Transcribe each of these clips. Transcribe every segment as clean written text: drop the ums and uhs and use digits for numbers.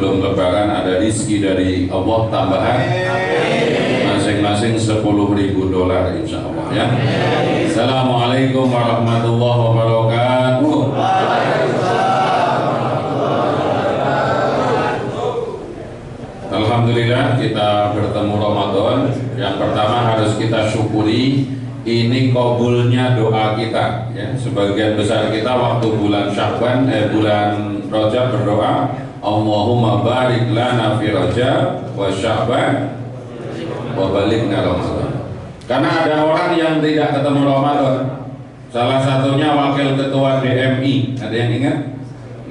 sebelum lebaran ada rizki dari Allah tambahan masing-masing $10.000 insya Allah ya. Assalamualaikum warahmatullahi wabarakatuh. Alhamdulillah kita bertemu Ramadan. Yang pertama harus kita syukuri, ini kabulnya doa kita ya. Sebagian besar kita waktu bulan Sya'ban bulan Rajab berdoa, Allahumma barik lana fi Rajab wa Sya'ban wa balighna Ramadan. Karena ada orang yang tidak ketemu Ramadan. Salah satunya wakil ketua DMI, ada yang ingat?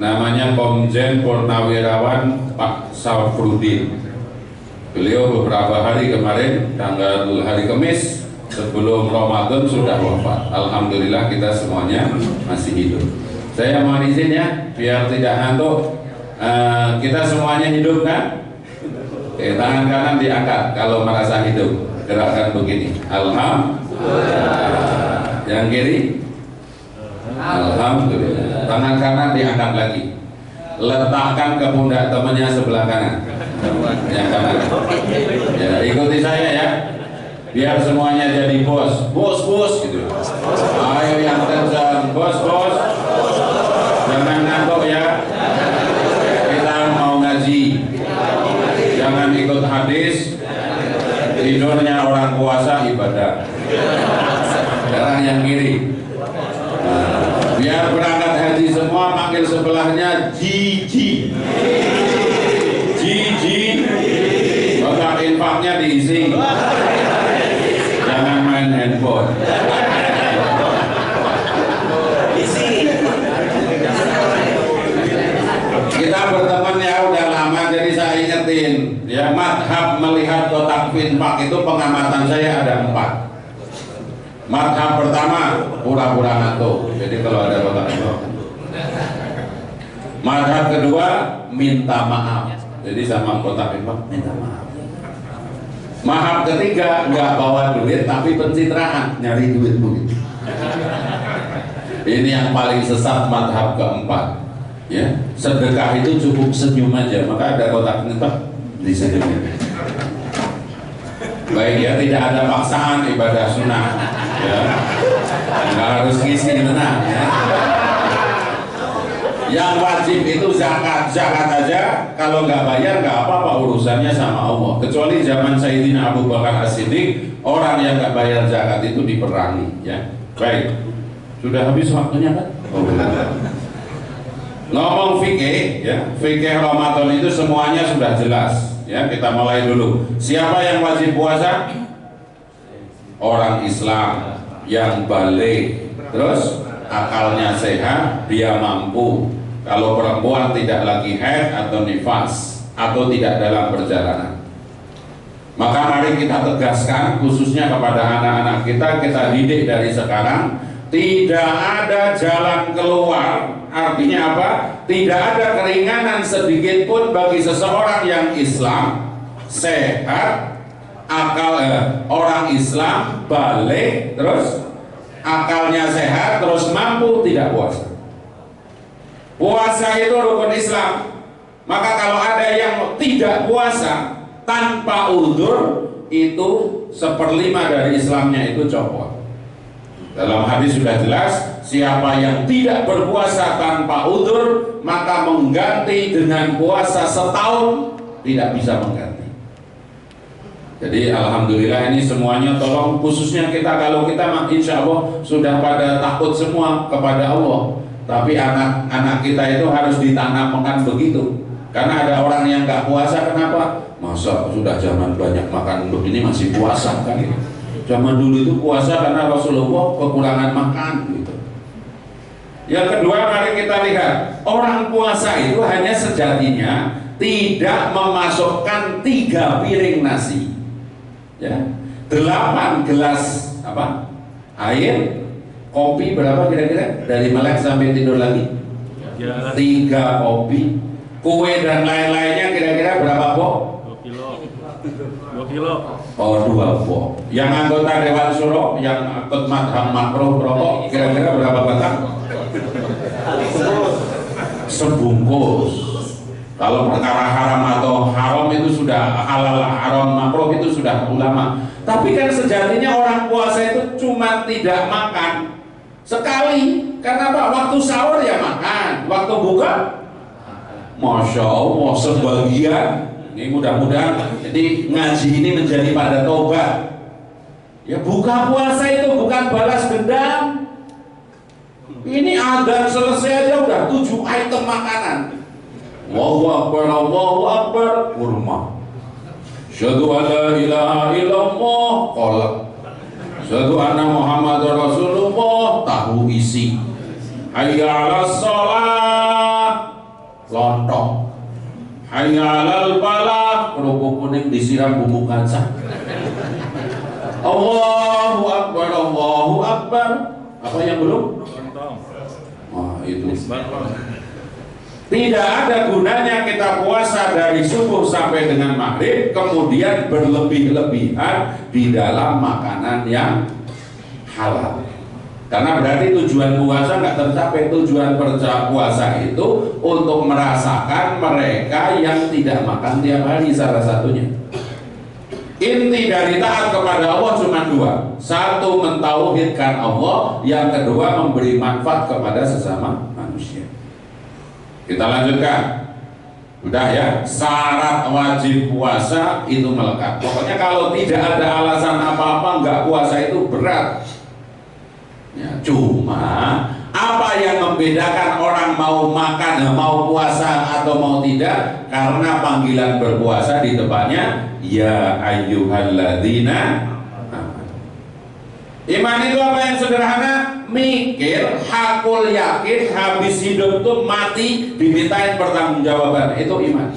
Namanya Komjen Purnawirawan Pak Safrudin. Beliau beberapa hari kemarin, hari Kamis sebelum Ramadan sudah wafat. Alhamdulillah kita semuanya masih hidup. Saya mohon izin ya, biar tidak ngantuk. Kita semuanya hidup kan? Oke, tangan kanan diangkat kalau merasa hidup. Gerakan begini. Alhamdulillah. Yang kiri? Alhamdulillah. Tangan kanan diangkat lagi. Letakkan ke pundak temannya sebelah kanan. Yang kanan. Ya, ikuti saya ya. Biar semuanya jadi bos gitu. Ayo yang kencang, bos. Jangan ngantuk ya. Kita mau ngaji. Jangan ikut hadis. Tidurnya orang puasa ibadah. Sekarang yang kiri. Biar berangkat haji semua panggil sebelahnya Jiji. Maka infaknya diisi. Jangan main handphone. Kita berteman ya udah lama, jadi saya ingetin ya, madhab melihat kotak infak itu pengamatan saya ada 4. Madhab pertama pura-pura ngantuk, jadi kalau ada kotak infak. Madhab kedua minta maaf, jadi sama kotak infak minta maaf. Madhab ketiga nggak bawa duit tapi pencitraan, nyari duit begitu. Ini yang paling sesat, madhab keempat. Ya, sedekah itu cukup senyum aja, maka ada kotak infak disenyumin. Baik ya, tidak ada paksaan ibadah sunnah. Ya, nggak harus ngisi tenang. Ya. Yang wajib itu zakat aja. Kalau nggak bayar nggak apa-apa, urusannya sama Allah. Kecuali zaman Sayyidina Abu Bakar As-Siddiq, orang yang nggak bayar zakat itu diperangi. Ya, baik. Sudah habis waktunya kan? Oh, ngomong fikih, ya, fikih Ramadan itu semuanya sudah jelas. Ya, kita mulai dulu. Siapa yang wajib puasa? Orang Islam yang balik, terus akalnya sehat, dia mampu. Kalau perempuan tidak lagi haid atau nifas atau tidak dalam perjalanan. Maka mari kita tegaskan khususnya kepada anak-anak kita didik dari sekarang, tidak ada jalan keluar. Artinya apa? Tidak ada keringanan sedikit pun bagi seseorang yang Islam, sehat, orang Islam balik, terus akalnya sehat, terus mampu tidak puasa. Puasa itu rukun Islam. Maka kalau ada yang tidak puasa tanpa uzur, itu 1/5 dari Islamnya itu copot. Dalam hadis sudah jelas, siapa yang tidak berpuasa tanpa uzur maka mengganti dengan puasa setahun tidak bisa mengganti. Jadi alhamdulillah ini semuanya tolong, khususnya kita, kalau kita insya Allah sudah pada takut semua kepada Allah, tapi anak-anak kita itu harus ditanamkan begitu. Karena ada orang yang nggak puasa, kenapa? Masa sudah zaman banyak makan begini masih puasa kan? Zaman dulu itu puasa karena Rasulullah kekurangan makan gitu. Yang kedua, mari kita lihat, orang puasa itu hanya sejatinya tidak memasukkan 3 piring nasi, ya, 8 gelas air, kopi berapa kira-kira dari melek sampai tidur lagi? 3 kopi, kue dan lain-lainnya kira-kira berapa pok? 2 kilo. Oh, 2 pok. Yang anggota Dewan Syuro yang ikut madhab makruh rokok kira-kira berapa batang? Sebungkus. Kalau perkara haram atau haram itu sudah halal, haram, makruh itu sudah ulama. Tapi kan sejatinya orang puasa itu cuma tidak makan sekali. Karena apa? Waktu sahur ya makan, waktu buka, Masya Allah sebagian. Ini mudah-mudahan jadi ngaji ini menjadi pada tobat. Ya buka puasa itu bukan balas dendam. Ini adzan selesai aja udah 7 item makanan. Allahu Akbar, Allahu Akbar, kurma. Asyhadu an la ilaha illallah, kolak. Asyhadu anna Muhammadar Rasulullah, tahu isi. Hayya 'alas shalah, lontong. Hayya 'alal falah, kerupuk kuning disiram bumbu kacang. Allahu Akbar, Allahu Akbar. Apa yang belum? Wah, itu. Tidak ada gunanya kita puasa dari subuh sampai dengan maghrib kemudian berlebih-lebihan di dalam makanan yang halal. Karena berarti tujuan puasa nggak tercapai. Tujuan puasa itu untuk merasakan mereka yang tidak makan tiap hari, salah satunya. Inti dari taat kepada Allah cuma 2. Satu, mentauhidkan Allah. Yang kedua, memberi manfaat kepada sesama manusia. Kita lanjutkan. Udah ya, syarat wajib puasa itu melekat. Pokoknya kalau tidak ada alasan apa-apa nggak puasa itu berat. Ya, cuma apa yang membedakan orang mau makan, mau puasa atau mau tidak? Karena panggilan berpuasa di depannya ya ayyuhalladzina. Iman itu apa yang sederhana? Mikir, hakul yakin, habis hidup tuh mati dimintain pertanggungjawaban. Itu iman.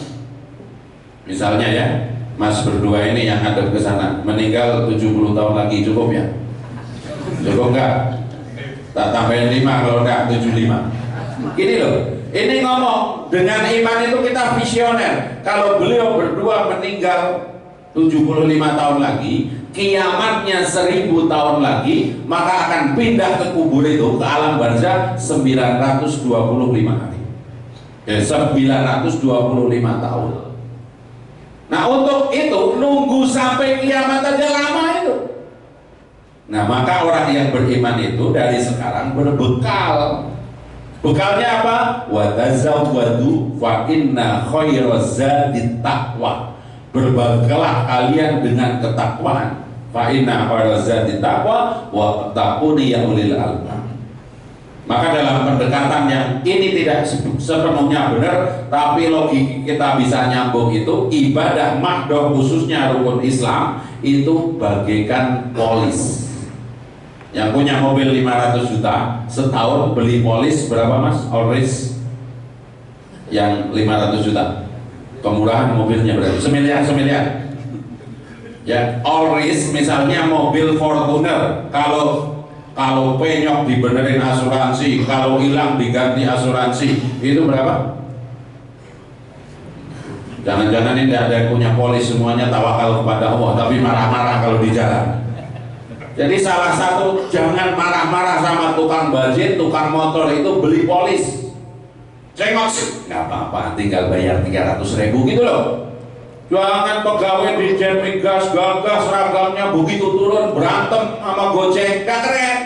Misalnya ya, Mas berdua ini yang hadap ke sana meninggal 70 tahun lagi, cukup ya? Cukup enggak? Tak tambahin 5 kalau enggak 75. Gini loh, ini ngomong dengan iman itu kita visioner. Kalau beliau berdua meninggal 75 tahun lagi, kiamatnya 1000 tahun lagi, maka akan pindah ke kubur itu, ke alam barzah 925 hari. Ya, 925 tahun. Nah untuk itu nunggu sampai kiamat aja lama itu. Nah maka orang yang beriman itu dari sekarang berbekal. Bekalnya apa? Wa tazawwadu fa inna khairaz zadi taqwa. Berbekalah kalian dengan ketakwaan. Fa inna khairaz zadi taqwa wa taquni ya ulil albab. Maka dalam pendekatan yang ini tidak sepenuhnya benar, tapi logik kita bisa nyambung itu, ibadah mahdoh khususnya rukun Islam itu bagaikan polis. Yang punya mobil 500 juta setahun beli polis berapa Mas? All-Risk yang 500 juta kemurahan mobilnya berarti semiliar ya. All-Risk misalnya mobil Fortuner, kalau penyok dibenerin asuransi, kalau hilang diganti asuransi, itu berapa? Jangan-jangan ini ada yang punya polis semuanya tawakal kepada Allah tapi marah-marah kalau di jalan. Jadi salah satu, jangan marah-marah sama tukang bajin, tukang motor itu beli polis. Cengok, nggak apa-apa, tinggal bayar 300.000 gitu loh. Jangan pegawai di Jen Migas gagah seragamnya begitu turun berantem sama Gojek, gak keren.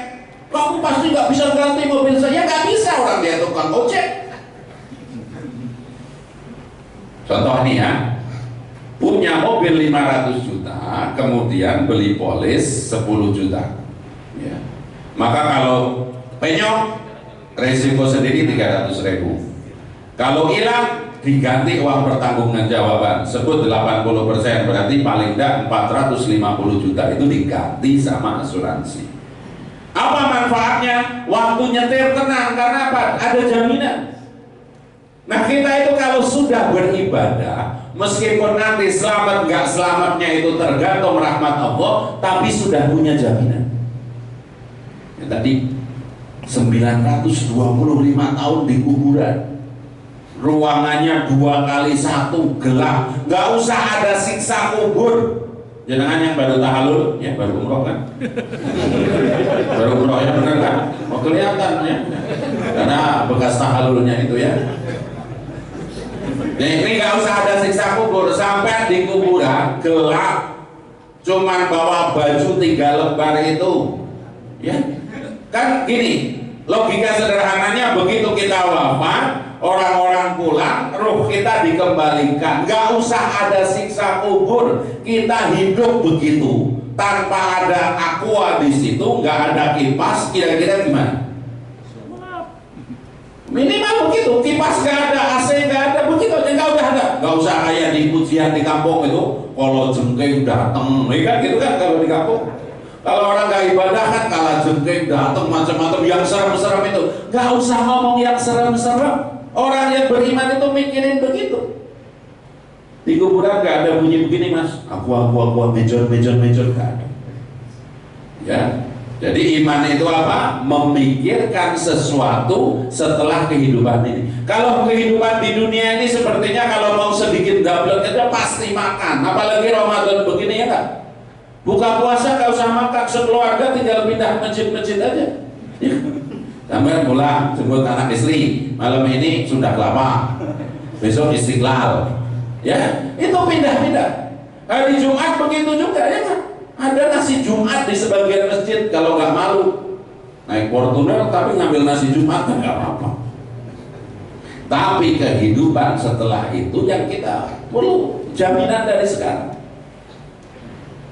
Kamu pasti nggak bisa ganti mobil saya, nggak bisa, orang dia tukang Gojek. Contoh nih ya, punya mobil 500 juta, kemudian beli polis 10 juta. Ya. Maka kalau penyok, resiko sendiri 300.000. Kalau hilang, diganti uang pertanggungan jawaban, sebut 80%, berarti paling tidak 450 juta itu diganti sama asuransi. Apa manfaatnya? Waktu nyetir tenang, karena apa? Ada jaminan. Nah kita itu kalau sudah beribadah, meskipun nanti selamat nggak selamatnya itu tergantung rahmat Allah, tapi sudah punya jaminan. Ya, tadi 925 tahun di kuburan, ruangannya 2x1 gelap, nggak usah ada siksa kubur. Jangan yang baru tahalul, ya baru umroh kan? Baru umroh ya benar kan? Mau kelihatan ya, karena bekas tahalulnya itu ya. Ini nggak usah ada siksa kubur. Sampai di kuburan gelap, cuman bawa baju 3 lembar itu, ya kan gini. Logika sederhananya, begitu kita wafat, orang-orang pulang, ruh kita dikembalikan. Nggak usah ada siksa kubur, kita hidup begitu tanpa ada aqua di situ, nggak ada kipas. Kira-kira gimana? Minimal begitu, kipas nggak ada, AC nggak ada, begitu aja nggak udah ada. Nggak usah kayak di pujian di kampung itu, kalau jengking dateng, kan gitu kan kalau di kampung. Kalau orang nggak ibadah kan kalah jengking dateng macam-macam yang serem-serem itu. Nggak usah ngomong yang serem-serem. Orang yang beriman itu mikirin begitu. Di kuburan nggak ada bunyi begini, mas. Aku, mejon, nggak ada. Ya. Jadi iman itu apa? Memikirkan sesuatu setelah kehidupan ini. Kalau kehidupan di dunia ini sepertinya kalau mau sedikit double kita pasti makan. Apalagi Ramadan begini, ya kan? Buka puasa gak usah makan, sekeluarga tinggal pindah masjid-masjid aja. Sampai pulang jemput anak istri, malam ini sudah lama, besok Istiqlal. Ya, itu pindah-pindah. Hari Jumat begitu juga, ya kan? Ada nasi Jumat di sebagian masjid, kalau nggak malu naik Fortuner tapi ngambil nasi Jumat nggak apa-apa. Tapi kehidupan setelah itu yang kita perlu jaminan dari sekarang.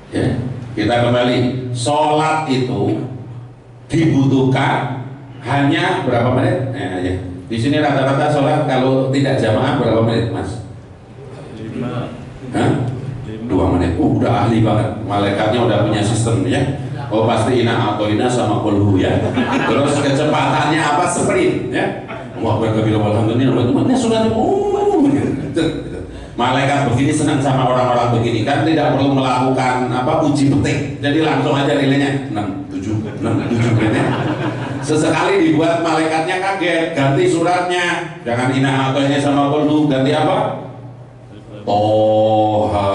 Ya, kita kembali, sholat itu dibutuhkan hanya berapa menit? Ya. Di sini rata-rata sholat kalau tidak jamaah berapa menit, mas? 5. 2 menit. Udah ahli banget. Malaikatnya udah punya sistem, ya. Oh pasti ina atau ina sama kulhu, ya. Terus kecepatannya apa? Sprint, ya. Wah berkabila alhamdulillah. Ini sudah malaikat begini senang sama orang-orang begini, kan tidak perlu melakukan apa uji petik, jadi langsung aja nilainya 6, 7 ya. Sesekali dibuat malaikatnya kaget, ganti suratnya, jangan ina atonya sama kulhu, ganti apa? Toha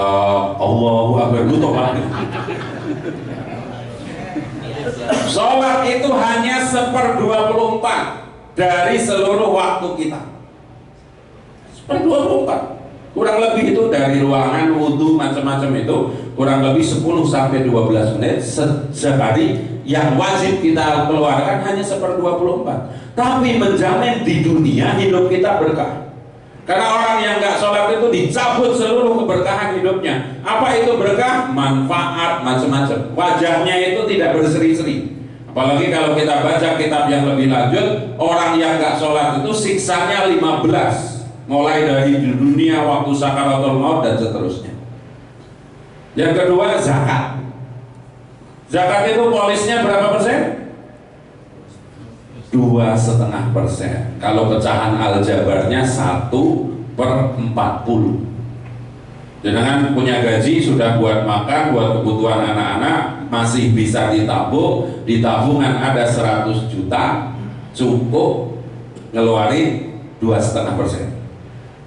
Allahu Akbar. Sholat itu hanya 1/24 dari seluruh waktu kita. 1/24. Kurang lebih itu dari ruangan, wudhu, macam-macam itu kurang lebih 10 sampai 12 menit sehari yang wajib kita keluarkan hanya 1/24. Tapi menjamin di dunia hidup kita berkah. Karena orang yang nggak sholat itu dicabut seluruh keberkahan hidupnya. Apa itu berkah? Manfaat macam-macam. Wajahnya itu tidak berseri-seri. Apalagi kalau kita baca kitab yang lebih lanjut, orang yang nggak sholat itu siksanya 15. Mulai dari dunia waktu sakaratul maut dan seterusnya. Yang kedua, zakat. Zakat itu polisnya berapa persen? 2,5%. Kalau pecahan aljabarnya 1/40. Jangan punya gaji sudah buat makan, buat kebutuhan anak-anak, masih bisa ditabung. Di tabungan ada 100 juta, cukup ngeluarin 2,5%.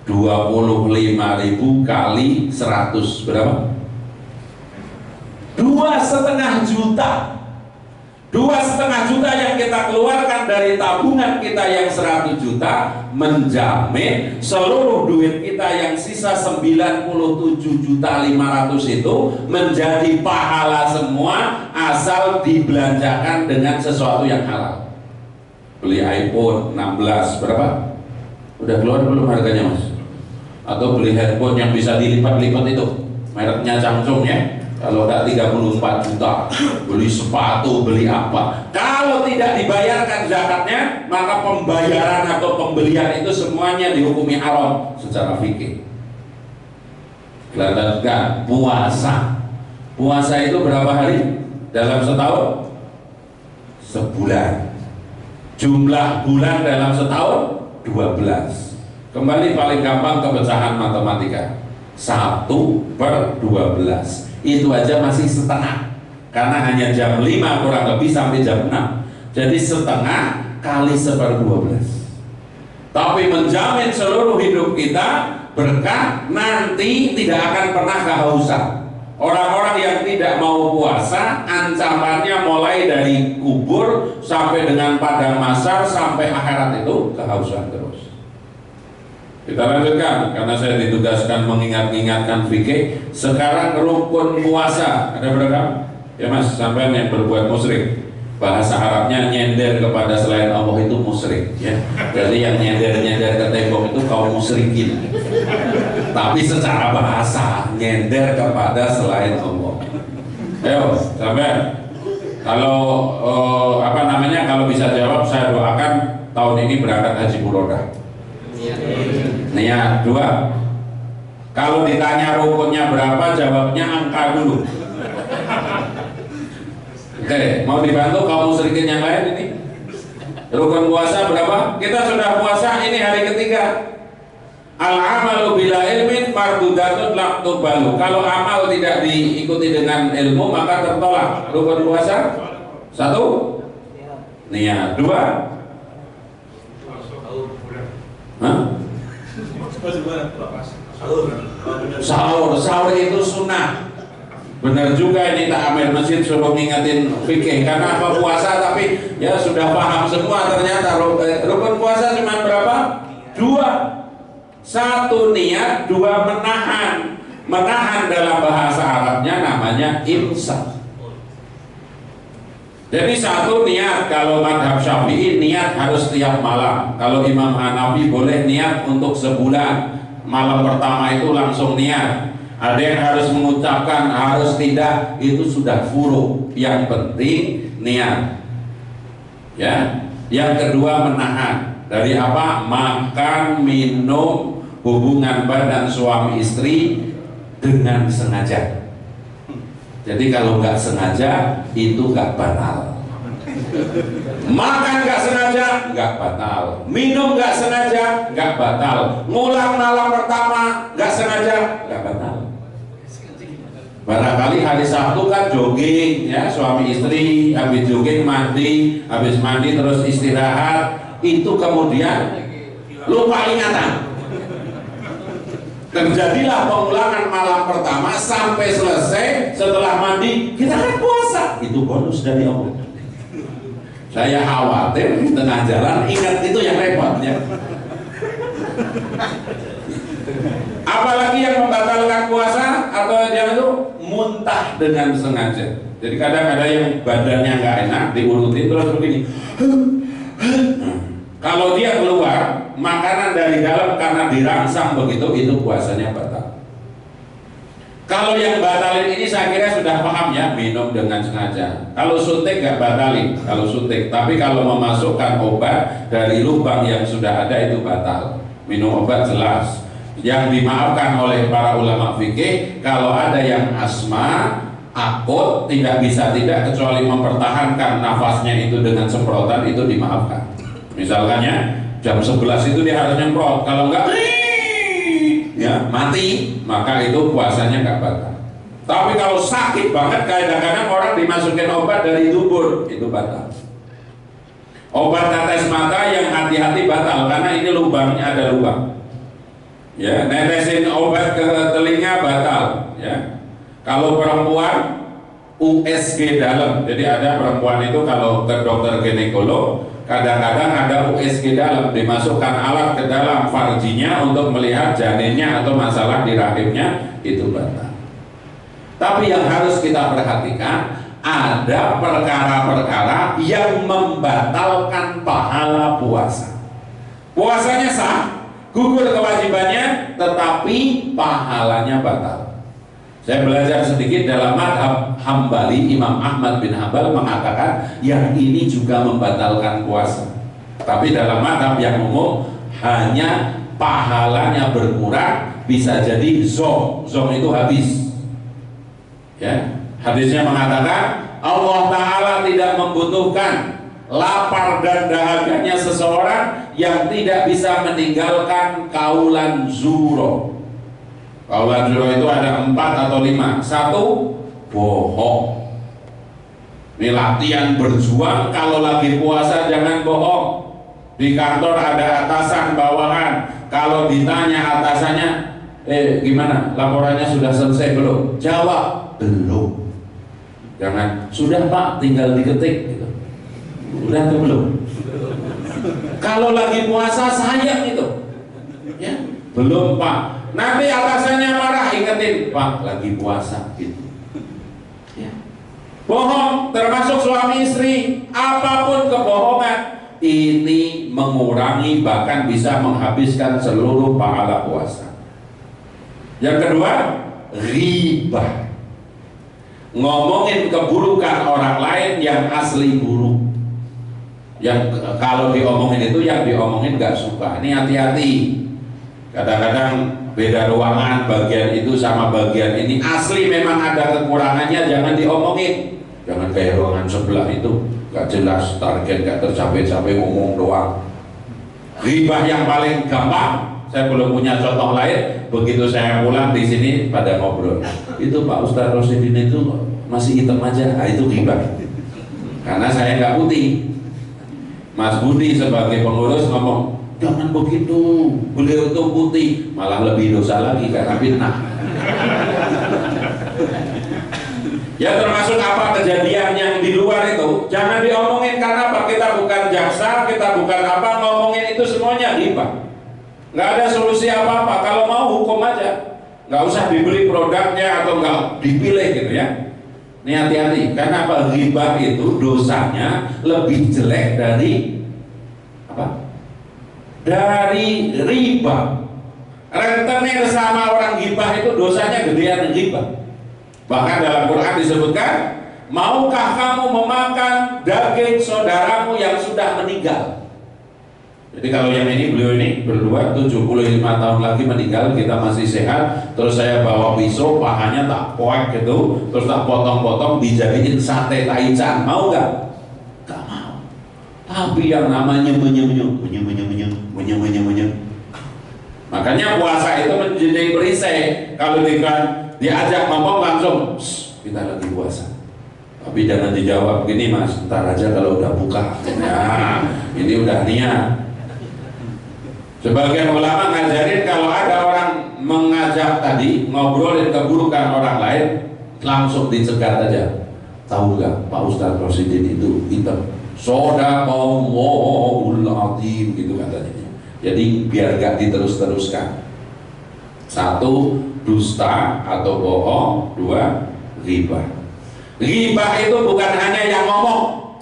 25.000 kali 100 berapa? 2,5 juta. 2,5 juta yang kita keluarkan dari tabungan kita yang 100 juta menjamin seluruh duit kita yang sisa 97.500.000 itu menjadi pahala semua asal dibelanjakan dengan sesuatu yang halal. Beli iPhone 16 berapa? Udah keluar belum harganya, mas? Atau beli handphone yang bisa dilipat-lipat itu, mereknya Samsung, ya. Kalau udah 34 juta, beli sepatu, beli apa? Kalau tidak dibayarkan zakatnya, maka pembayaran atau pembelian itu semuanya dihukumi haram secara fikih. Lanjutkan, puasa. Puasa itu berapa hari dalam setahun? Sebulan. Jumlah bulan dalam setahun 12. Kembali paling gampang ke pecahan matematika, 1/12. Itu aja masih setengah, karena hanya jam 5 kurang lebih sampai jam 6. Jadi setengah kali 1/12. Tapi menjamin seluruh hidup kita berkah, nanti tidak akan pernah kehausan. Orang-orang yang tidak mau puasa, ancamannya mulai dari kubur sampai dengan padang mahsyar sampai akhirat itu kehausan terus. Kita lanjutkan karena saya ditugaskan mengingat-ingatkan fikih. Sekarang rukun puasa ada berapa? Ya Mas, sampai yang berbuat musyrik. Bahasa Arabnya nyender kepada selain Allah itu musyrik ya. Jadi yang nyender-nyender ke tembok itu kaum musyrikin. Tapi secara bahasa nyender kepada selain Allah. Ayo, sampai kalau kalau bisa jawab saya doakan tahun ini berangkat haji furodah. Niat 2. Kalau ditanya rukunnya berapa, jawabnya angka dulu. Oke, mau dibantu kaum musyrikin yang lain ini? Rukun puasa berapa? Kita sudah puasa ini hari ketiga. Al-amalu bila ilmin mardudatun lam tuqbalu. Kalau amal tidak diikuti dengan ilmu maka tertolak. Rukun puasa 1 niat. 2 sahur itu sunnah. Benar juga ini tak amir masjid suruh ngingetin fikih karena apa puasa tapi ya sudah paham semua ternyata rukun puasa cuma berapa? 2. 1 niat, 2 menahan. Menahan dalam bahasa Arabnya namanya imsak. Jadi 1 niat, kalau madhab Syafi'i niat harus tiap malam. Kalau Imam Hanafi boleh niat untuk sebulan. Malam pertama itu langsung niat. Ada yang harus mengucapkan, harus tidak, itu sudah furu. Yang penting niat. Ya. Yang kedua menahan. Dari apa? Makan, minum, hubungan badan suami istri dengan sengaja. Jadi kalau nggak sengaja itu nggak batal. Makan nggak sengaja nggak batal. Minum nggak sengaja nggak batal. Ngulang malam pertama nggak sengaja nggak batal. Barangkali hari Sabtu kan jogging ya suami istri, habis jogging mandi, habis mandi terus istirahat, itu kemudian lupa ingatan. Terjadilah pengulangan malam pertama sampai selesai. Setelah mandi kita kan puasa. Itu bonus dari Allah. Saya khawatir di tengah jalan ingat itu yang repotnya. Apalagi yang membatalkan puasa atau yang itu muntah dengan sengaja. Jadi kadang ada yang badannya nggak enak diurutin terus begini. Kalau dia keluar makanan dari dalam karena dirangsang begitu, itu puasanya batal. Kalau yang batalin ini saya kira sudah paham ya, minum dengan sengaja. Kalau suntik nggak batalin, kalau suntik. Tapi kalau memasukkan obat dari lubang yang sudah ada itu batal. Minum obat jelas. Yang dimaafkan oleh para ulama fikih kalau ada yang asma akut tidak bisa tidak kecuali mempertahankan nafasnya itu dengan semprotan itu dimaafkan. Misalkannya jam 11 itu dia harus nyemprot, kalau enggak ya mati, maka itu puasanya enggak batal. Tapi kalau sakit banget kadang-kadang orang dimasukin obat dari dubur, itu batal. Obat tetes mata yang hati-hati batal karena ini lubangnya ada lubang. Ya, netesin obat ke telinga batal, ya. Kalau perempuan USG dalam, jadi ada perempuan itu kalau ke dokter ginekolog kadang-kadang ada USG dalam, dimasukkan alat ke dalam farjinya untuk melihat janinnya atau masalah di rahimnya, itu batal. Tapi yang harus kita perhatikan ada perkara-perkara yang membatalkan pahala puasa. Puasanya sah, gugur kewajibannya, tetapi pahalanya batal. Saya belajar sedikit dalam madhab Hambali, Imam Ahmad bin Hambal mengatakan yang ini juga membatalkan puasa. Tapi dalam madhab yang umum hanya pahalanya berkurang, bisa jadi zom itu habis. Ya, hadisnya mengatakan Allah Ta'ala tidak membutuhkan lapar dan dahaganya seseorang yang tidak bisa meninggalkan kaulan zuro. Kaulan zuro itu ada 4 atau 5. 1, bohong. Ini latihan berjuang. Kalau lagi puasa jangan bohong. Di kantor ada atasan bawahan, kalau ditanya atasannya, gimana laporannya sudah selesai belum? Jawab, belum. Jangan, sudah Pak, tinggal diketik gitu. Udah tuh belum? Kalau lagi puasa sayang itu, ya. Belum Pak. Nanti atasannya marah, ingetin Pak lagi puasa gitu. Ya. Bohong, termasuk suami istri, apapun kebohongan ini mengurangi bahkan bisa menghabiskan seluruh pahala puasa. Yang kedua, riba. Ngomongin keburukan orang lain yang asli buruk. Yang kalau diomongin itu yang diomongin gak suka. Ini hati-hati. Kadang-kadang beda ruangan, bagian itu sama bagian ini asli memang ada kekurangannya, jangan diomongin. Jangan kayak ruangan sebelah itu gak jelas, target gak tercapai-capai, ngomong doang. Riba yang paling gampang, saya belum punya contoh lain. Begitu saya pulang di sini pada ngobrol, itu Pak Ustadz Rosidin itu masih hitam aja, nah, itu riba. Karena saya nggak putih. Mas Budi sebagai pengurus ngomong, jangan begitu, beliau itu putih, malah lebih dosa lagi karena fitnah. Ya termasuk apa kejadian yang di luar itu, jangan diomongin karena apa? Kita bukan jaksa, kita bukan apa, ngomongin itu semuanya riba. Nggak ada solusi apa-apa. Kalau mau hukum aja, nggak usah dibeli produknya atau nggak dipilih gitu ya. Ini hati-hati, karena apa? Riba itu dosanya lebih jelek dari apa? Dari riba. Rentenir sama orang gibah itu dosanya gedean riba. Bahkan dalam Quran disebutkan, maukah kamu memakan daging saudaramu yang sudah meninggal? Jadi kalau yang ini, beliau ini berdua 75 tahun lagi meninggal, kita masih sehat, terus saya bawa pisau, pahanya tak poek gitu, terus tak potong-potong, dijadiin sate taichan, mau gak? Gak mau. Tapi yang namanya menye-menye. Makanya puasa itu menjadi perisai. Kalau diajak ngomong langsung, kita lagi puasa. Tapi jangan dijawab gini Mas, ntar aja kalau udah buka. Nah, ini udah niat. Sebagian ulama ngajarin kalau ada orang mengajak tadi ngobrolin keburukan orang lain, langsung dicegat aja. Tahu gak Pak Ustadz Rosidin itu hitam, Shodaqallahul azim gitu katanya. Jadi biar gak diterus-teruskan. Satu, dusta atau bohong. Dua, riba. Riba itu bukan hanya yang ngomong,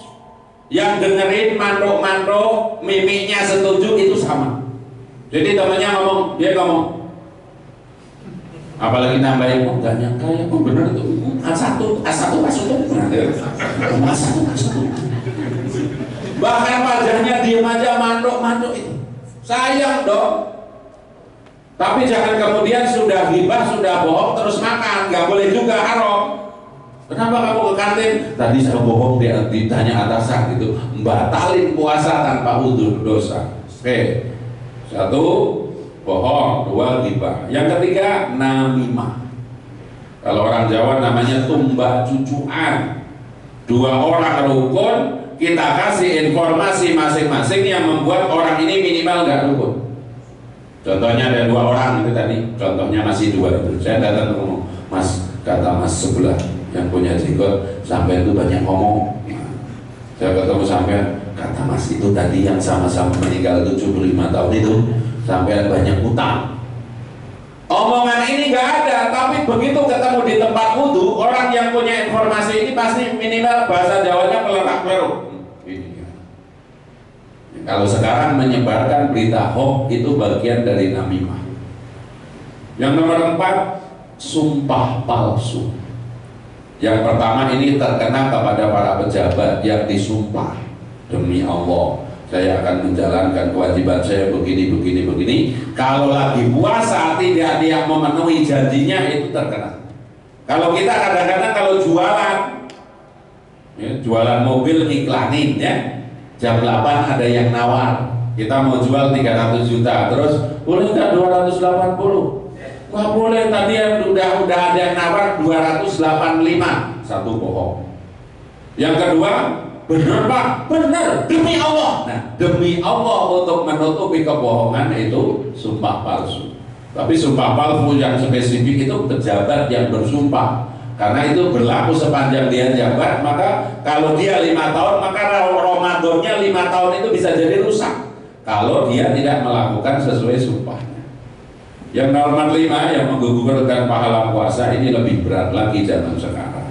yang dengerin mantuk-mantuk, mimiknya setuju itu sama. Jadi temannya ngomong, dia ngomong, apalagi nambahin, oh gak nyangka ya, oh bener itu, A1 masuk, A1 masuk. Bahkan wajahnya diam aja, mantuk itu, sayang dong. Tapi jangan kemudian sudah gibah, sudah bohong terus makan, nggak boleh juga, haram. Kenapa kamu ke kantin? Tadi saya bohong, dia ditanya atasan gitu, batalin puasa tanpa udzur, dosa. Oke. Satu, bohong. Dua, gibah. Yang ketiga, namimah. Kalau orang Jawa namanya tumbak cucuan. Dua orang rukun, kita kasih informasi masing-masing yang membuat orang ini minimal nggak rukun. Contohnya ada dua orang itu tadi, contohnya masih dua itu. Saya datang ngomong, Mas, kata Mas sebelah yang punya jenggot, sampai itu banyak ngomong. Saya ketemu sampai, kata Mas itu tadi yang sama-sama meninggal 75 tahun itu, sampai banyak utang. Omongan ini nggak ada, tapi begitu ketemu di tempat wudhu, orang yang punya informasi ini pasti minimal bahasa Jawanya pelerak-peleruk. Kalau sekarang menyebarkan berita hoax itu bagian dari namimah. Yang nomor 4, sumpah palsu. Yang pertama ini terkena kepada para pejabat yang disumpah, demi Allah saya akan menjalankan kewajiban saya begini. Kalau lagi puasa tidak dia memenuhi janjinya, itu terkena. Kalau kita kadang-kadang kalau jualan, ya, jualan mobil iklanin ya, jam 8 ada yang nawar, kita mau jual 300 juta, terus boleh nggak 280? Nggak boleh, tadi yang udah ada yang nawar 285, satu bohong. Yang kedua, benar Pak, benar, demi Allah. Nah, demi Allah untuk menutupi kebohongan itu sumpah palsu. Tapi sumpah palsu yang spesifik itu pejabat yang bersumpah. Karena itu berlaku sepanjang dia jabat, maka kalau dia 5 tahun, maka Ramadannya 5 tahun itu bisa jadi rusak kalau dia tidak melakukan sesuai sumpahnya. Yang nomor 5 yang menggugurkan pahala puasa ini lebih berat lagi zaman sekarang.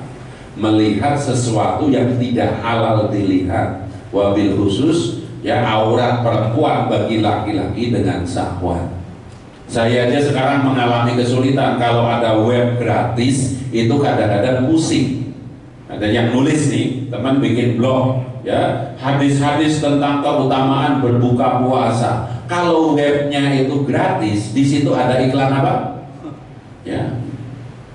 Melihat sesuatu yang tidak halal dilihat, wabil khusus ya aurat perempuan bagi laki-laki dengan syahwat. Saya aja sekarang mengalami kesulitan kalau ada web gratis itu kadang-kadang pusing. Ada yang nulis nih, teman bikin blog ya, hadis-hadis tentang keutamaan berbuka puasa. Kalau webnya itu gratis, di situ ada iklan apa? Ya,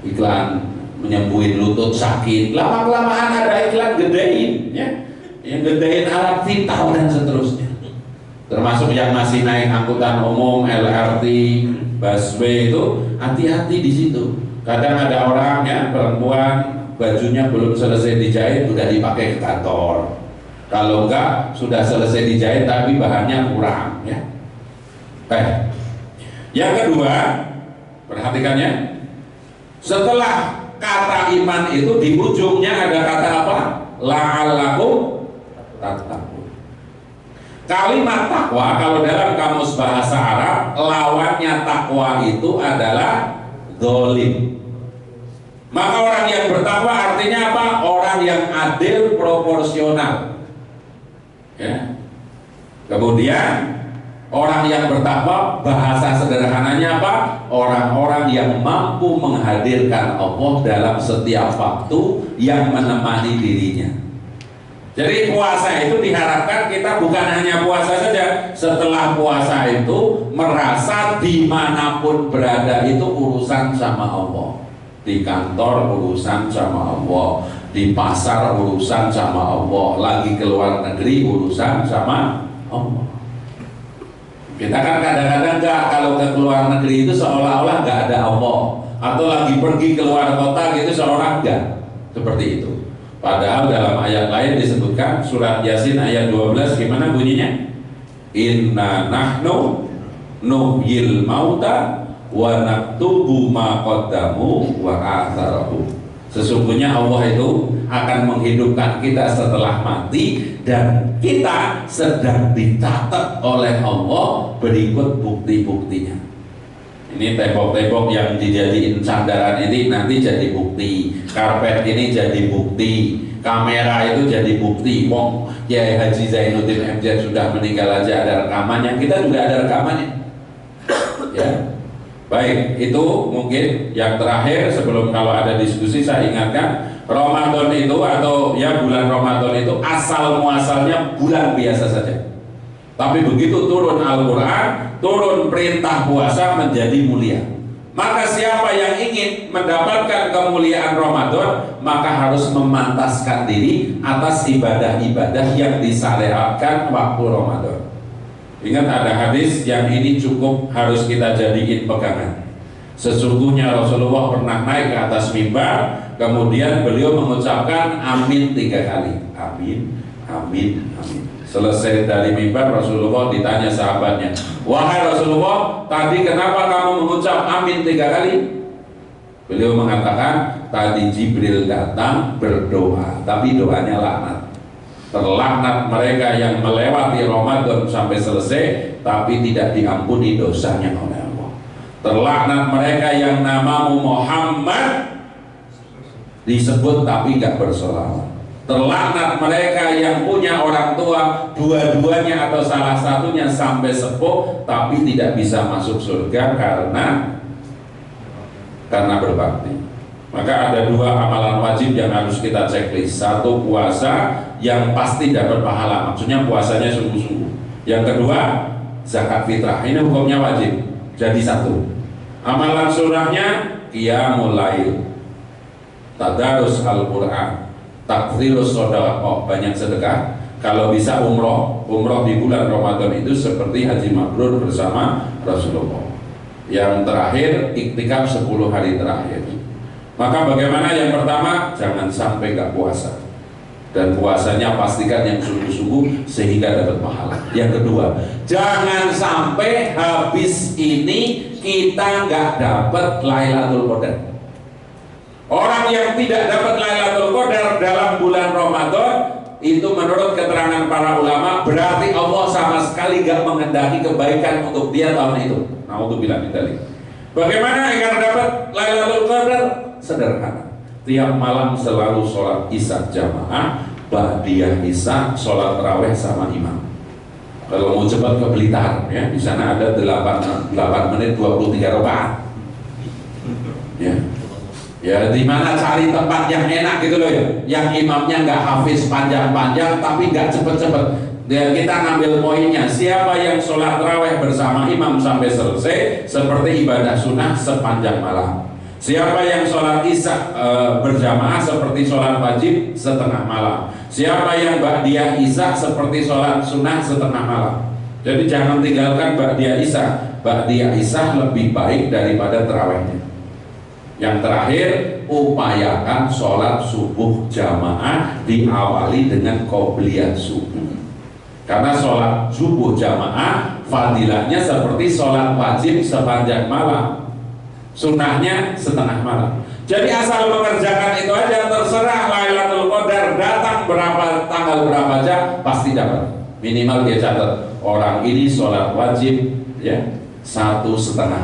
iklan menyembuhin lutut sakit. Lama-kelamaan ada iklan gedein, ya, yang gedein alat vital dan seterusnya. Termasuk yang masih naik angkutan umum, LRT, busway itu hati-hati di situ. Kadang ada orang ya perempuan bajunya belum selesai dijahit udah dipakai ke kantor. Kalau enggak sudah selesai dijahit tapi bahannya kurang ya. Yang kedua, perhatikannya. Setelah kata iman itu di ujungnya ada kata apa? La'allakum tattaqun. Kalimat takwa kalau dalam kamus bahasa Arab lawannya takwa itu adalah zalim. Maka orang yang bertakwa artinya apa? Orang yang adil, proporsional. Ya. Kemudian orang yang bertakwa bahasa sederhananya apa? Orang-orang yang mampu menghadirkan Allah dalam setiap waktu yang menemani dirinya. Jadi puasa itu diharapkan kita bukan hanya puasa saja. Setelah puasa itu merasa dimanapun berada itu urusan sama Allah. Di kantor urusan sama Allah, di pasar urusan sama Allah, lagi keluar negeri urusan sama Allah. Kita kan kadang-kadang enggak, kalau ke luar negeri itu seolah-olah enggak ada Allah, atau lagi pergi keluar kota gitu seolah enggak. Seperti itu. Padahal dalam ayat lain disebutkan surat Yasin ayat 12 gimana bunyinya? Inna nahnu nuhyil mauta wa naktubu ma qaddamu wa atharahu. Sesungguhnya Allah itu akan menghidupkan kita setelah mati dan kita sedang dicatat oleh Allah berikut bukti-buktinya. Ini tembok-tembok yang dijadiin sandaran ini nanti jadi bukti, karpet ini jadi bukti, kamera itu jadi bukti. Wong Kiai Haji Zainuddin MZ sudah meninggal aja ada rekamannya, kita juga ada rekamannya. Ya. Baik, itu mungkin yang terakhir sebelum kalau ada diskusi saya ingatkan, Ramadan itu atau ya bulan Ramadan itu asal muasalnya bulan biasa saja. Tapi begitu turun Al-Quran, turun perintah puasa menjadi mulia. Maka siapa yang ingin mendapatkan kemuliaan Ramadan, maka harus memantaskan diri atas ibadah-ibadah yang disyariatkan waktu Ramadan. Ingat ada hadis yang ini cukup harus kita jadiin pegangan. Sesungguhnya Rasulullah pernah naik ke atas mimbar, kemudian beliau mengucapkan amin 3 kali. Amin, amin, amin. Selesai dari mimbar Rasulullah ditanya sahabatnya, wahai Rasulullah, tadi kenapa kamu mengucap amin 3 kali? Beliau mengatakan, tadi Jibril datang berdoa, tapi doanya laknat. Terlaknat mereka yang melewati Ramadan sampai selesai, tapi tidak diampuni dosanya oleh Allah. Terlaknat mereka yang namamu Muhammad disebut tapi gak bersolawat. Terlaknat mereka yang punya orang tua dua-duanya atau salah satunya sampai sepuh tapi tidak bisa masuk surga karena berbakti. Maka ada 2 amalan wajib yang harus kita checklist. 1 puasa yang pasti dapat pahala, maksudnya puasanya sungguh-sungguh. Yang kedua zakat fitrah, ini hukumnya wajib. Jadi 1. Amalan sunnahnya qiyamul lail, tadarus Al-Quran, takfirus shadaqah, banyak sedekah. Kalau bisa umroh di bulan Ramadan itu seperti haji mabrur bersama Rasulullah. Yang terakhir iktikaf 10 hari terakhir. Maka bagaimana? Yang pertama, jangan sampai gak puasa, dan puasanya pastikan yang sungguh-sungguh sehingga dapat pahala. Yang kedua, jangan sampai habis ini kita gak dapat Lailatul Qadar. Orang yang tidak dapat Lailatul Qadar dalam bulan Ramadan itu menurut keterangan para ulama berarti Allah sama sekali gak mengendaki kebaikan untuk dia tahun itu. Naudzubillah min dzalik. Bagaimana agar dapat Lailatul Qadar? Sederhana. Tiap malam selalu sholat isya jamaah, ba'diyah isya, sholat tarawih sama imam. Kalau mau cepat ke Blitar, ya, di sana ada 8 menit 23 rakaat. Ya. Ya, di mana cari tempat yang enak gitu loh ya, yang imamnya nggak hafiz panjang-panjang tapi nggak cepet-cepet. Dan kita ngambil poinnya, siapa yang sholat tarawih bersama imam sampai selesai seperti ibadah sunnah sepanjang malam. Siapa yang sholat isya berjamaah seperti sholat wajib setengah malam. Siapa yang ba'diyah isya seperti sholat sunnah setengah malam. Jadi jangan tinggalkan ba'diyah isya. Ba'diyah isya lebih baik daripada tarawihnya. Yang terakhir, upayakan sholat subuh jamaah diawali dengan qobliyah subuh. Karena sholat subuh jamaah fadilahnya seperti sholat wajib sepanjang malam, sunnahnya setengah malam. Jadi asal mengerjakan itu aja, terserah Lailatul Qadar datang berapa tanggal berapa aja pasti dapat. Minimal dia catat, orang ini sholat wajib ya 1,5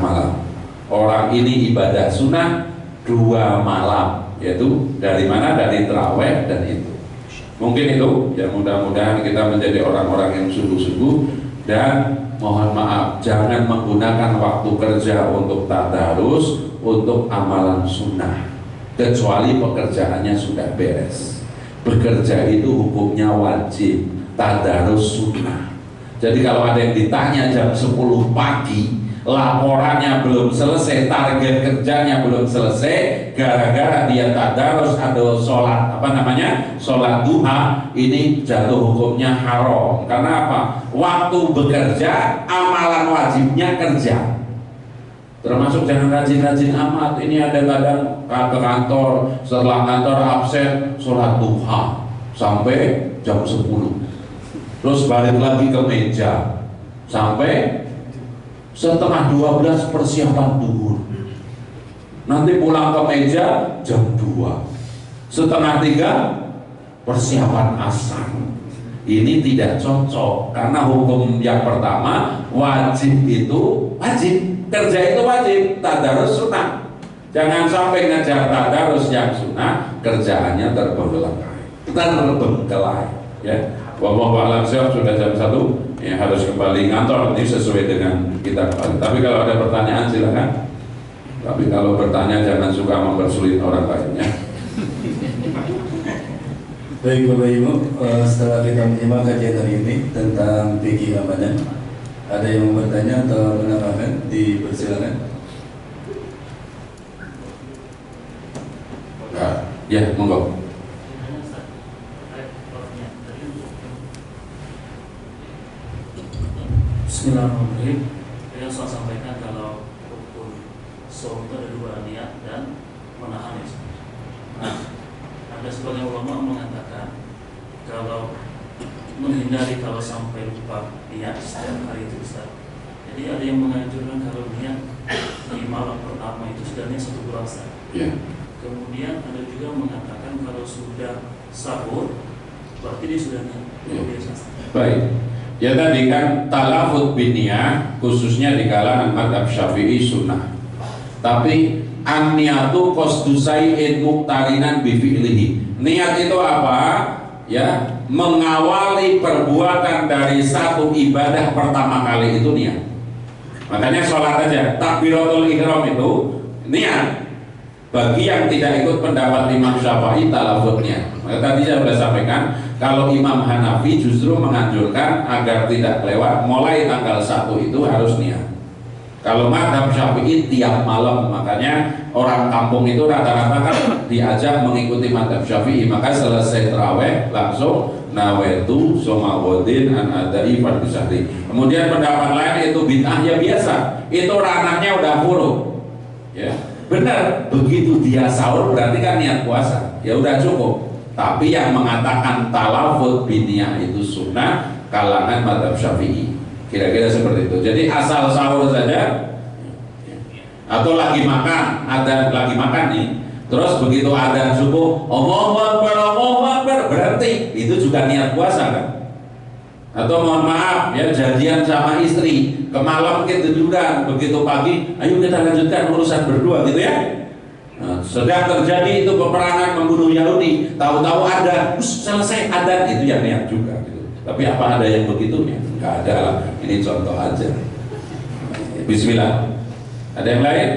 malam, orang ini ibadah sunnah 2 malam, yaitu dari mana? Dari tarawih dan itu. Mungkin itu ya, mudah-mudahan kita menjadi orang-orang yang sungguh-sungguh. Dan mohon maaf, jangan menggunakan waktu kerja untuk tadarus, untuk amalan sunnah, kecuali pekerjaannya sudah beres. Bekerja itu hukumnya wajib, tadarus sunnah. Jadi kalau ada yang ditanya jam 10 pagi, laporannya belum selesai, target kerjanya belum selesai, gara-gara dia tadarus atau sholat sholat duha, ini jatuh hukumnya haram. Karena apa? Waktu bekerja, amalan wajibnya kerja. Termasuk jangan rajin-rajin amat. Ini ada kadang ke kantor, setelah kantor absen sholat duha sampai jam 10, terus balik lagi ke meja sampai setengah 12 persiapan duhur. Nanti pulang ke meja jam 2, setengah 3 persiapan asar. Ini tidak cocok, karena hukum yang pertama, wajib itu wajib, kerja itu wajib, tadarus sunnah. Jangan sampai ngejar tadarus yang sunnah, kerjaannya terbengkelai ya. Wallahu a'lam bishawab. Sudah jam 1 ya, harus kembali kantor. Ini sesuai dengan kita kembali. Tapi kalau ada pertanyaan silakan. Tapi kalau bertanya jangan suka mempersulit orang lainnya. Baik Bapak Ibu, setelah kita menyimak kajian hari ini tentang fikih amanah, ada yang mau bertanya atau menambahkan? Dipersilakan. Ya, monggo. Bismillahirrahmanirrahim. Yang saya sampaikan kalau hukum saum itu ada 2, niat dan menahan. Nah, ada sebagian ulama mengatakan kalau menghindari kalau sampai lupa niat setiap hari itu bisa. Jadi ada yang menganjurkan kalau niat di malam pertama itu sudah niat 1 puasa. Ya. Kemudian ada juga mengatakan kalau sudah sahur berarti dia sudah niat. Ya. Biasa. Baik. Ya tadi kan talafut biniyah khususnya di kalangan mazhab Syafi'i sunnah. Tapi an-niyatu qasdusai'in muqtarinan bi fi'lihi. Niat itu apa? Ya, mengawali perbuatan dari satu ibadah pertama kali itu niat. Makanya sholat aja, takbiratul ihram itu niat. Bagi yang tidak ikut pendapat Imam Syafi'i talafutnya. Maka tadi saya sudah sampaikan, kalau Imam Hanafi justru menganjurkan agar tidak lewat, mulai tanggal 1 itu harus niat. Kalau mazhab Syafi'i tiap malam, makanya orang kampung itu rata-rata kan diajak mengikuti mazhab Syafi'i. Maka selesai tarawih langsung nawaitu somawadin an adai fardhu syahri. Kemudian pendapat lain itu bid'ah, ya biasa. Itu ranahnya udah furu. Ya, benar. Begitu dia sahur berarti kan niat puasa. Ya udah cukup. Tapi yang mengatakan talafut biniyah itu sunnah kalangan mazhab Syafi'i. Kira-kira seperti itu. Jadi asal sahur saja, atau lagi makan, ada lagi makan nih, terus begitu adzan subuh, Allahu Akbar, berhenti, itu juga niat puasa kan? Atau mohon maaf ya, janjian sama istri ke malam ketiduran, begitu pagi ayo kita lanjutkan urusan berdua gitu ya. Nah, sedang terjadi itu peperangan membunuh Yahudi, tahu-tahu ada selesai adat, itu yang niat juga gitu. Tapi apa ada yang begitunya? Nggak ada lah, ini contoh aja. Bismillah. Ada yang lain?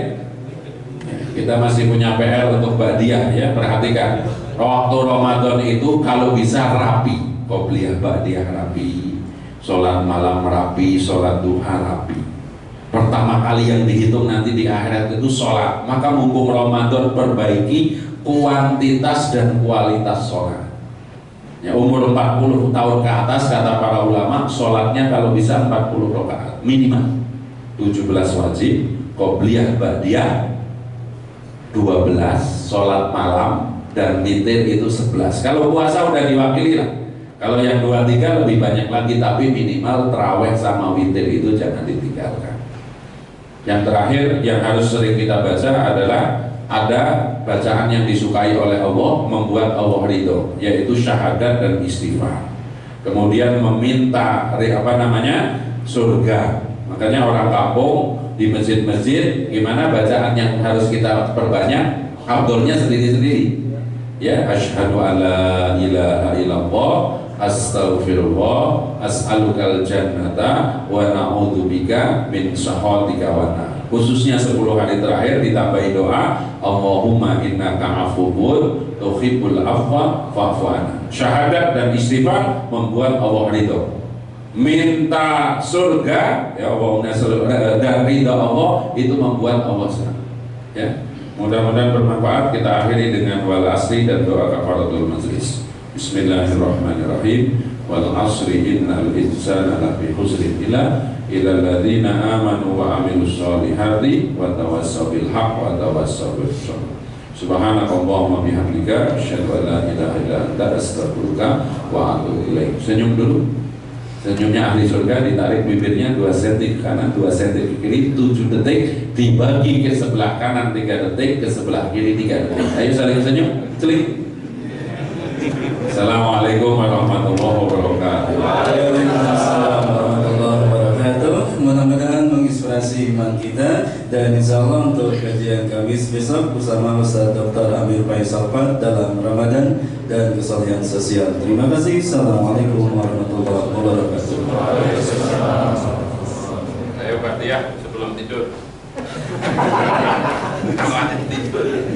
Kita masih punya PR untuk ba'diyah ya, perhatikan. Waktu Ramadan itu kalau bisa rapi, qobliyah ba'diyah rapi, sholat malam rapi, sholat duha rapi. Pertama kali yang dihitung nanti di akhirat itu sholat. Maka mumpung Ramadan, perbaiki kuantitas dan kualitas sholat. Ya, umur 40 tahun ke atas kata para ulama, sholatnya kalau bisa 40 rakaat minimal, 17 wajib, qobliyah ba'diyah 12, sholat malam dan witir itu 11. Kalau puasa udah diwakili lah. Kalau yang 2-3 lebih banyak lagi, tapi minimal tarawih sama witir itu jangan ditinggalkan. Yang terakhir yang harus sering kita baca adalah ada bacaan yang disukai oleh Allah, membuat Allah ridho, yaitu syahadat dan istighfar. Kemudian meminta surga. Makanya orang kampung di masjid-masjid gimana bacaan yang harus kita perbanyak, afdolnya sendiri-sendiri. Ya, asyhadu alla ilaha illallah, astaghfirullah, as'alukal jannata wa na'udzubika min sakhatika wa nar. Khususnya 10 hari terakhir ditambahi doa, Allahumma innaka afuwwun tuhibbul afwa fa'fu anna. Syahadat dan istighfar membuat Allah ridho. Minta surga ya Allahumma surga dan ridha Allah itu membuat Allah senang. Ya. Mudah-mudahan bermanfaat. Kita akhiri dengan wal asri dan doa kafaratul majlis. Bismillahirrahmanirrahim. Wal asri innal insana lafi khusrin illa alladzina amanu wa amilus solihati wa tawassaw bil haqq wa tawassaw bis sabr. Subhanakallahumma bihamdika asyhadu an la ilaha illa anta astaghfiruka wa atubu ilaik. Senyum dulu. Senyumnya ahli surga, ditarik bibirnya 2 cm ke kanan, 2 cm ke kiri, 7 detik, dibagi ke sebelah kanan 3 detik, ke sebelah kiri 3 detik. Ayo saling senyum, celik. Assalamualaikum warahmatullahi wabarakatuh. Waalaikumsalam warahmatullahi wabarakatuh. Mudah-mudahan menginspirasi iman kita, dan insya Allah untuk kajian Kamis besok bersama Ustaz Dr. Amir Faisal dalam Ramadan dan kesalahan sosial. Terima kasih. Assalamualaikum warahmatullahi wabarakatuh. Ayo Pak Tia, sebelum tidur. Tidur.